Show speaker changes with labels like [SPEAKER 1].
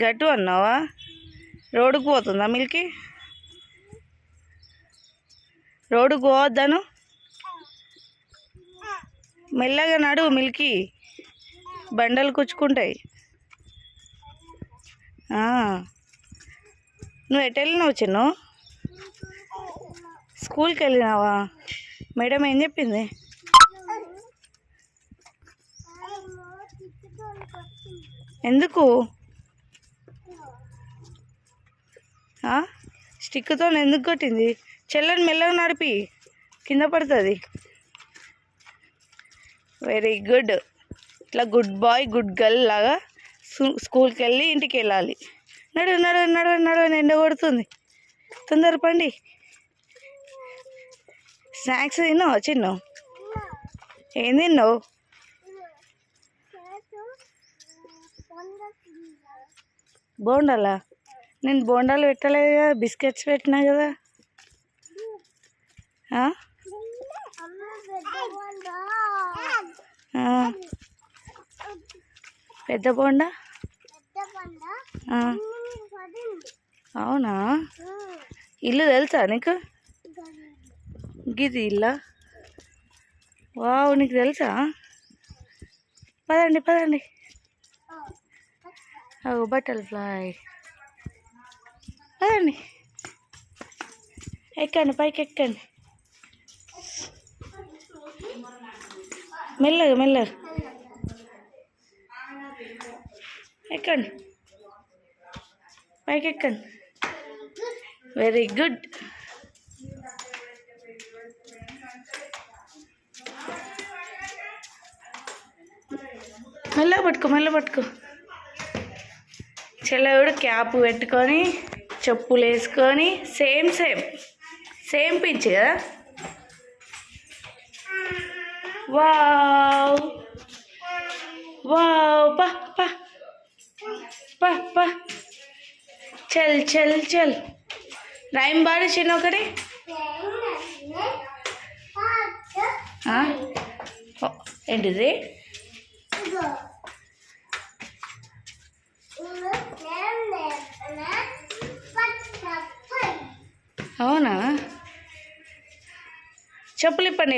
[SPEAKER 1] గట్టు అన్నావా? రోడ్డుకు పోతుందా మిల్కీ? రోడ్డుకు పోవద్దను. మెల్లగా నడు మిల్కీ, బండలు కుచ్చుకుంటాయి. నువ్వు ఎటు వెళ్ళినావు చిన్ను? స్కూల్కి వెళ్ళినావా? మేడం ఏం చెప్పింది? ఎందుకు? స్టిక్తో ఎందుకు కొట్టింది? చెల్లని మెల్లగా నడిపి, కింద పడుతుంది. Very good. ఇట్లా గుడ్ బాయ్ గుడ్ గర్ల్ లాగా స్కూల్కి వెళ్ళి ఇంటికి వెళ్ళాలి. నడు నడు నడు నడు, ఎండ కొడుతుంది. తొందర పండి. స్నాక్స్ తిన్నావు చిన్ను? ఏం తిన్నావు? బోండాలా? నేను బోండాలు పెట్టలేదు కదా, బిస్కెట్స్ పెట్టినా కదా. పెద్ద బోండా? అవునా? ఇల్లు తెలుసా నీకు? గిది ఇల్లా? వావ్, నీకు తెలుసా? పదండి పదండి. బటర్ఫ్లై. పదండి, ఎక్కండి, పైకి ఎక్కండి. మెల్లగా మెల్లగా ఎక్కండి, పైకి ఎక్కండి. Very good. మెల్ల పట్టుకో, మెల్ల పట్టుకో. చెల్లెడు క్యాప్ పెట్టుకొని, చెప్పులు వేసుకొని, సేమ్ సేమ్ సేమ్ పించ్ కదా. వావ్ వావ్, పా పా పా పా. చల్ చల్ చల్. రైమ్ బాడు చిన్న ఒకటి. ఏంటిది? అవునా? చెప్పులు ఇప్పండి.